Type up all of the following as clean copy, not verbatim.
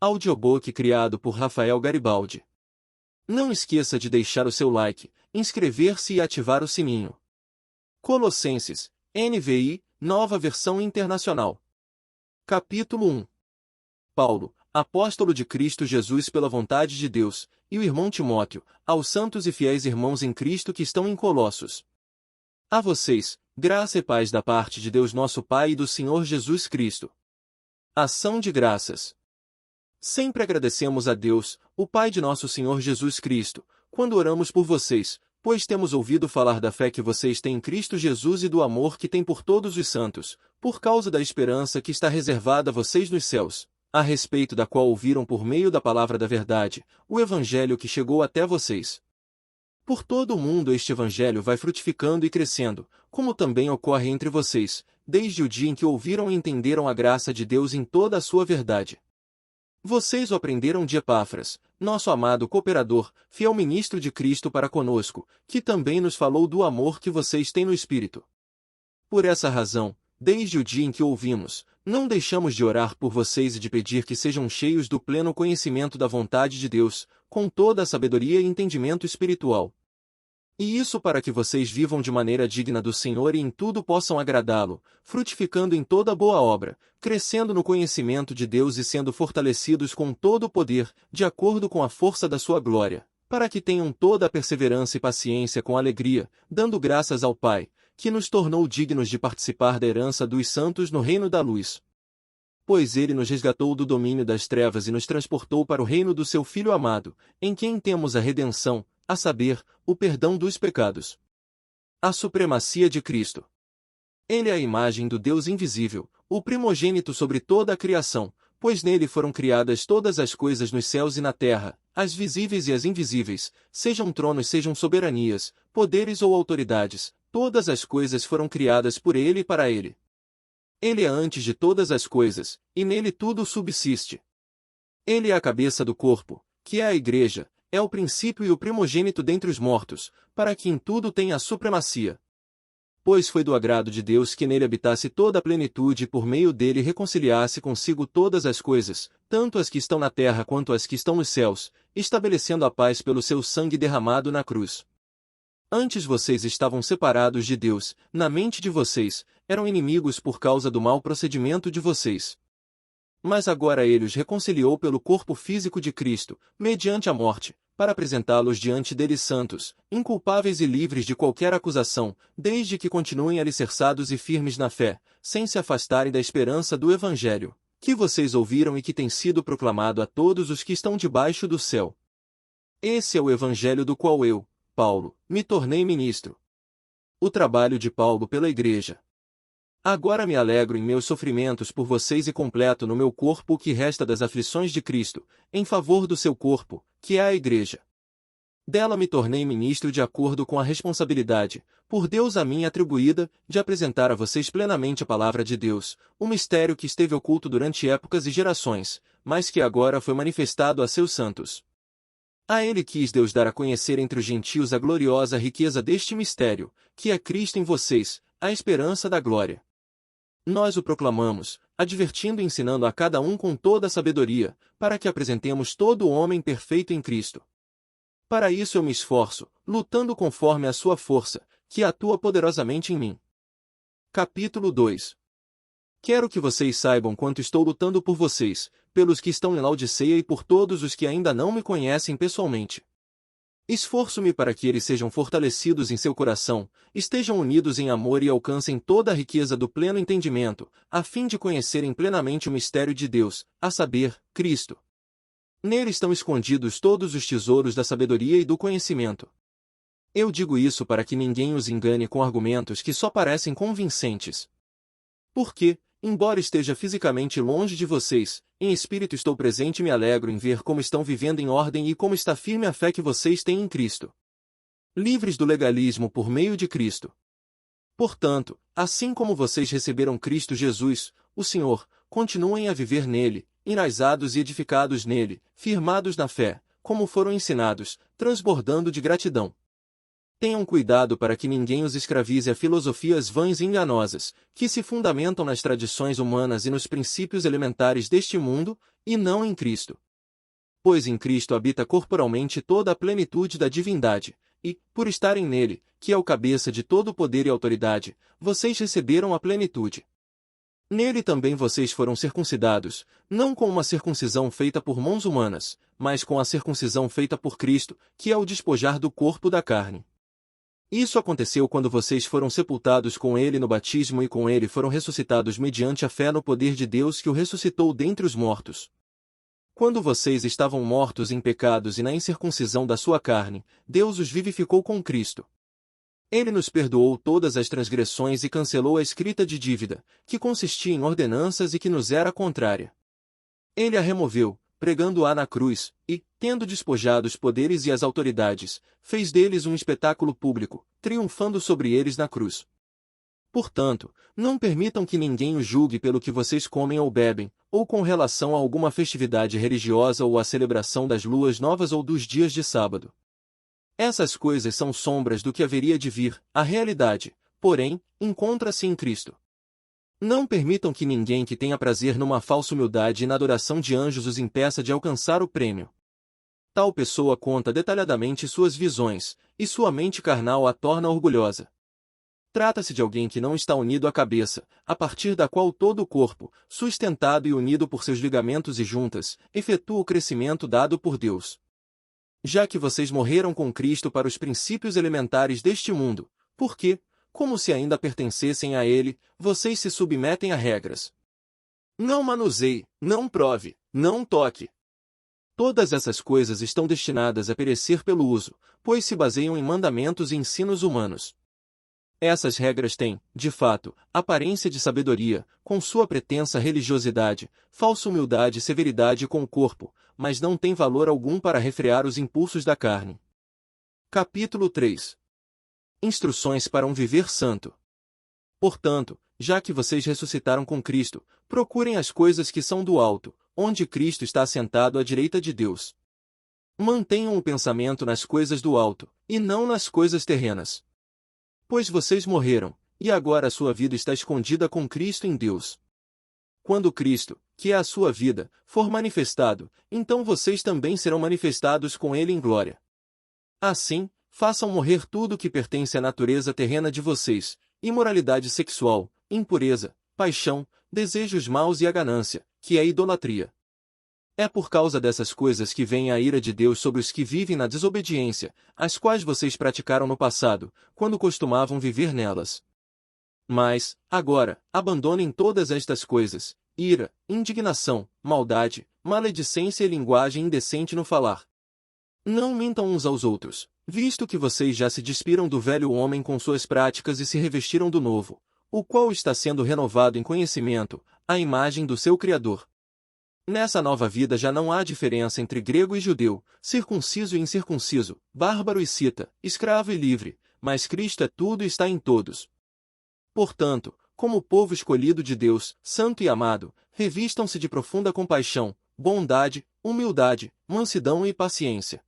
Audiobook criado por Rafael Garibaldi. Não esqueça de deixar o seu like, inscrever-se e ativar o sininho. Colossenses, NVI, Nova Versão Internacional. Capítulo 1. Paulo, apóstolo de Cristo Jesus pela vontade de Deus, e o irmão Timóteo, aos santos e fiéis irmãos em Cristo que estão em Colossos. A vocês, graça e paz da parte de Deus nosso Pai e do Senhor Jesus Cristo. Ação de graças. Sempre agradecemos a Deus, o Pai de nosso Senhor Jesus Cristo, quando oramos por vocês, pois temos ouvido falar da fé que vocês têm em Cristo Jesus e do amor que têm por todos os santos, por causa da esperança que está reservada a vocês nos céus, a respeito da qual ouviram por meio da palavra da verdade, o Evangelho que chegou até vocês. Por todo o mundo este Evangelho vai frutificando e crescendo, como também ocorre entre vocês, desde o dia em que ouviram e entenderam a graça de Deus em toda a sua verdade. Vocês o aprenderam de Epáfras, nosso amado cooperador, fiel ministro de Cristo para conosco, que também nos falou do amor que vocês têm no Espírito. Por essa razão, desde o dia em que ouvimos, não deixamos de orar por vocês e de pedir que sejam cheios do pleno conhecimento da vontade de Deus, com toda a sabedoria e entendimento espiritual. E isso para que vocês vivam de maneira digna do Senhor e em tudo possam agradá-lo, frutificando em toda boa obra, crescendo no conhecimento de Deus e sendo fortalecidos com todo o poder, de acordo com a força da sua glória, para que tenham toda a perseverança e paciência com alegria, dando graças ao Pai, que nos tornou dignos de participar da herança dos santos no reino da luz. Pois ele nos resgatou do domínio das trevas e nos transportou para o reino do seu Filho amado, em quem temos a redenção, a saber, o perdão dos pecados. A supremacia de Cristo. Ele é a imagem do Deus invisível, o primogênito sobre toda a criação, pois nele foram criadas todas as coisas nos céus e na terra, as visíveis e as invisíveis, sejam tronos, sejam soberanias, poderes ou autoridades, todas as coisas foram criadas por ele e para ele. Ele é antes de todas as coisas, e nele tudo subsiste. Ele é a cabeça do corpo, que é a Igreja, é o princípio e o primogênito dentre os mortos, para que em tudo tenha a supremacia. Pois foi do agrado de Deus que nele habitasse toda a plenitude e por meio dele reconciliasse consigo todas as coisas, tanto as que estão na terra quanto as que estão nos céus, estabelecendo a paz pelo seu sangue derramado na cruz. Antes vocês estavam separados de Deus, na mente de vocês, eram inimigos por causa do mau procedimento de vocês. Mas agora ele os reconciliou pelo corpo físico de Cristo, mediante a morte, para apresentá-los diante dele santos, inculpáveis e livres de qualquer acusação, desde que continuem alicerçados e firmes na fé, sem se afastarem da esperança do Evangelho, que vocês ouviram e que tem sido proclamado a todos os que estão debaixo do céu. Esse é o Evangelho do qual eu, Paulo, me tornei ministro. O trabalho de Paulo pela Igreja. Agora me alegro em meus sofrimentos por vocês e completo no meu corpo o que resta das aflições de Cristo, em favor do seu corpo, que é a Igreja. Dela me tornei ministro de acordo com a responsabilidade, por Deus a mim atribuída, de apresentar a vocês plenamente a palavra de Deus, um mistério que esteve oculto durante épocas e gerações, mas que agora foi manifestado a seus santos. A ele quis Deus dar a conhecer entre os gentios a gloriosa riqueza deste mistério, que é Cristo em vocês, a esperança da glória. Nós o proclamamos, advertindo e ensinando a cada um com toda a sabedoria, para que apresentemos todo o homem perfeito em Cristo. Para isso eu me esforço, lutando conforme a sua força, que atua poderosamente em mim. Capítulo 2. Quero que vocês saibam quanto estou lutando por vocês, pelos que estão em Laodiceia e por todos os que ainda não me conhecem pessoalmente. Esforço-me para que eles sejam fortalecidos em seu coração, estejam unidos em amor e alcancem toda a riqueza do pleno entendimento, a fim de conhecerem plenamente o mistério de Deus, a saber, Cristo. Nele estão escondidos todos os tesouros da sabedoria e do conhecimento. Eu digo isso para que ninguém os engane com argumentos que só parecem convincentes. Porque, embora esteja fisicamente longe de vocês, em espírito estou presente e me alegro em ver como estão vivendo em ordem e como está firme a fé que vocês têm em Cristo. Livres do legalismo por meio de Cristo. Portanto, assim como vocês receberam Cristo Jesus, o Senhor, continuem a viver nele, enraizados e edificados nele, firmados na fé, como foram ensinados, transbordando de gratidão. Tenham cuidado para que ninguém os escravize a filosofias vãs e enganosas, que se fundamentam nas tradições humanas e nos princípios elementares deste mundo, e não em Cristo. Pois em Cristo habita corporalmente toda a plenitude da divindade, e, por estarem nele, que é o cabeça de todo poder e autoridade, vocês receberam a plenitude. Nele também vocês foram circuncidados, não com uma circuncisão feita por mãos humanas, mas com a circuncisão feita por Cristo, que é o despojar do corpo da carne. Isso aconteceu quando vocês foram sepultados com ele no batismo e com ele foram ressuscitados mediante a fé no poder de Deus que o ressuscitou dentre os mortos. Quando vocês estavam mortos em pecados e na incircuncisão da sua carne, Deus os vivificou com Cristo. Ele nos perdoou todas as transgressões e cancelou a escrita de dívida, que consistia em ordenanças e que nos era contrária. Ele a removeu, pregando-a na cruz, e, tendo despojado os poderes e as autoridades, fez deles um espetáculo público, triunfando sobre eles na cruz. Portanto, não permitam que ninguém os julgue pelo que vocês comem ou bebem, ou com relação a alguma festividade religiosa ou à celebração das luas novas ou dos dias de sábado. Essas coisas são sombras do que haveria de vir, a realidade, porém, encontra-se em Cristo. Não permitam que ninguém que tenha prazer numa falsa humildade e na adoração de anjos os impeça de alcançar o prêmio. Tal pessoa conta detalhadamente suas visões, e sua mente carnal a torna orgulhosa. Trata-se de alguém que não está unido à cabeça, a partir da qual todo o corpo, sustentado e unido por seus ligamentos e juntas, efetua o crescimento dado por Deus. Já que vocês morreram com Cristo para os princípios elementares deste mundo, porque, como se ainda pertencessem a ele, vocês se submetem a regras. Não manuseie, não prove, não toque. Todas essas coisas estão destinadas a perecer pelo uso, pois se baseiam em mandamentos e ensinos humanos. Essas regras têm, de fato, aparência de sabedoria, com sua pretensa religiosidade, falsa humildade e severidade com o corpo, mas não têm valor algum para refrear os impulsos da carne. Capítulo 3. Instruções para um viver santo. Portanto, já que vocês ressuscitaram com Cristo, procurem as coisas que são do alto, onde Cristo está assentado à direita de Deus. Mantenham o pensamento nas coisas do alto, e não nas coisas terrenas. Pois vocês morreram, e agora a sua vida está escondida com Cristo em Deus. Quando Cristo, que é a sua vida, for manifestado, então vocês também serão manifestados com ele em glória. Assim, façam morrer tudo que pertence à natureza terrena de vocês, imoralidade sexual, impureza, paixão, desejos maus e a ganância, que é idolatria. É por causa dessas coisas que vem a ira de Deus sobre os que vivem na desobediência, as quais vocês praticaram no passado, quando costumavam viver nelas. Mas, agora, abandonem todas estas coisas: ira, indignação, maldade, maledicência e linguagem indecente no falar. Não mintam uns aos outros, visto que vocês já se despiram do velho homem com suas práticas e se revestiram do novo, o qual está sendo renovado em conhecimento, à imagem do seu Criador. Nessa nova vida já não há diferença entre grego e judeu, circunciso e incircunciso, bárbaro e cita, escravo e livre, mas Cristo é tudo e está em todos. Portanto, como povo escolhido de Deus, santo e amado, revistam-se de profunda compaixão, bondade, humildade, mansidão e paciência.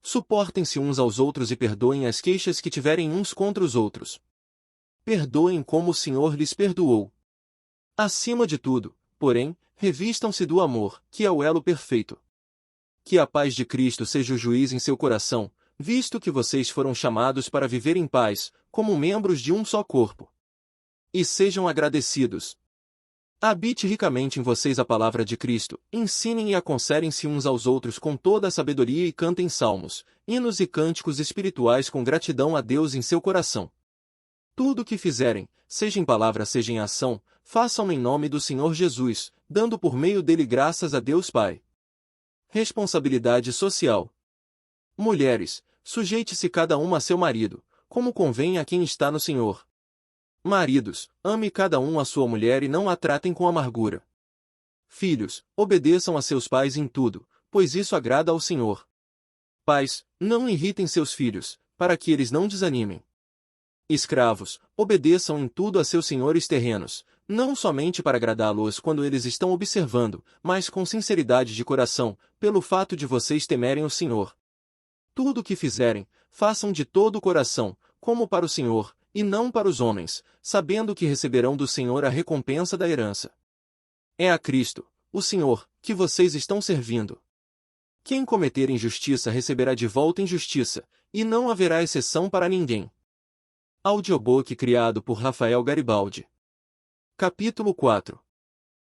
Suportem-se uns aos outros e perdoem as queixas que tiverem uns contra os outros. Perdoem como o Senhor lhes perdoou. Acima de tudo, porém, revistam-se do amor, que é o elo perfeito. Que a paz de Cristo seja o juiz em seu coração, visto que vocês foram chamados para viver em paz, como membros de um só corpo. E sejam agradecidos. Habite ricamente em vocês a palavra de Cristo, ensinem e aconselhem-se uns aos outros com toda a sabedoria e cantem salmos, hinos e cânticos espirituais com gratidão a Deus em seu coração. Tudo o que fizerem, seja em palavra seja em ação, façam em nome do Senhor Jesus, dando por meio dele graças a Deus Pai. Responsabilidade social. Mulheres, sujeite-se cada uma a seu marido, como convém a quem está no Senhor. Maridos, ame cada um a sua mulher e não a tratem com amargura. Filhos, obedeçam a seus pais em tudo, pois isso agrada ao Senhor. Pais, não irritem seus filhos, para que eles não desanimem. Escravos, obedeçam em tudo a seus senhores terrenos, não somente para agradá-los quando eles estão observando, mas com sinceridade de coração, pelo fato de vocês temerem o Senhor. Tudo o que fizerem, façam de todo o coração, como para o Senhor, e não para os homens, sabendo que receberão do Senhor a recompensa da herança. É a Cristo, o Senhor, que vocês estão servindo. Quem cometer injustiça receberá de volta injustiça, e não haverá exceção para ninguém. Audiobook criado por Rafael Garibaldi. Capítulo 4.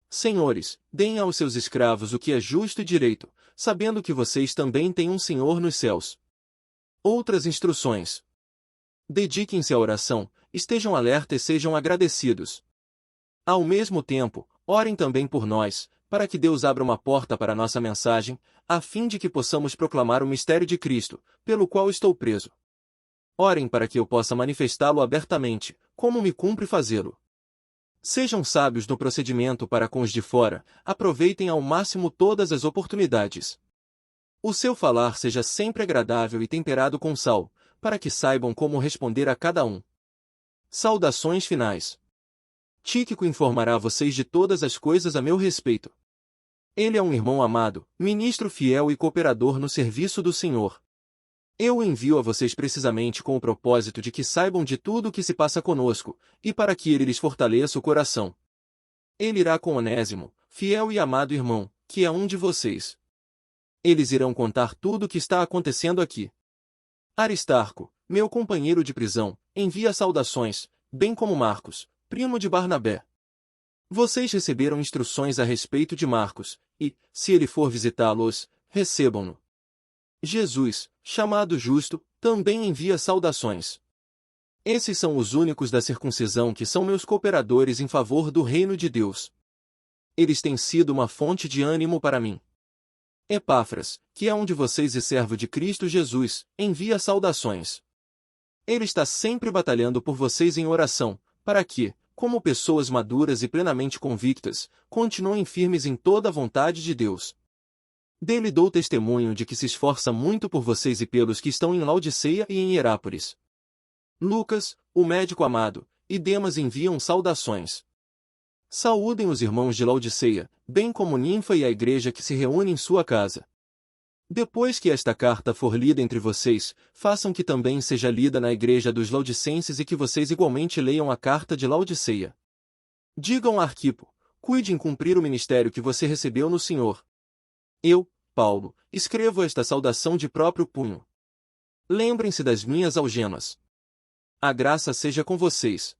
Senhores, deem aos seus escravos o que é justo e direito, sabendo que vocês também têm um Senhor nos céus. Outras instruções. Dediquem-se à oração, estejam alertas e sejam agradecidos. Ao mesmo tempo, orem também por nós, para que Deus abra uma porta para nossa mensagem, a fim de que possamos proclamar o mistério de Cristo, pelo qual estou preso. Orem para que eu possa manifestá-lo abertamente, como me cumpre fazê-lo. Sejam sábios no procedimento para com os de fora, aproveitem ao máximo todas as oportunidades. O seu falar seja sempre agradável e temperado com sal, para que saibam como responder a cada um. Saudações finais. Tíquico informará vocês de todas as coisas a meu respeito. Ele é um irmão amado, ministro fiel e cooperador no serviço do Senhor. Eu o envio a vocês precisamente com o propósito de que saibam de tudo o que se passa conosco, e para que ele lhes fortaleça o coração. Ele irá com Onésimo, fiel e amado irmão, que é um de vocês. Eles irão contar tudo o que está acontecendo aqui. Aristarco, meu companheiro de prisão, envia saudações, bem como Marcos, primo de Barnabé. Vocês receberam instruções a respeito de Marcos, e, se ele for visitá-los, recebam-no. Jesus, chamado Justo, também envia saudações. Esses são os únicos da circuncisão que são meus cooperadores em favor do reino de Deus. Eles têm sido uma fonte de ânimo para mim. Epáfras, que é um de vocês e servo de Cristo Jesus, envia saudações. Ele está sempre batalhando por vocês em oração, para que, como pessoas maduras e plenamente convictas, continuem firmes em toda a vontade de Deus. Dele dou testemunho de que se esforça muito por vocês e pelos que estão em Laodiceia e em Hierápolis. Lucas, o médico amado, e Demas enviam saudações. Saúdem os irmãos de Laodiceia, bem como Ninfa e a igreja que se reúne em sua casa. Depois que esta carta for lida entre vocês, façam que também seja lida na igreja dos Laodicenses e que vocês igualmente leiam a carta de Laodiceia. Digam a Arquipo, cuide em cumprir o ministério que você recebeu no Senhor. Eu, Paulo, escrevo esta saudação de próprio punho. Lembrem-se das minhas algemas. A graça seja com vocês.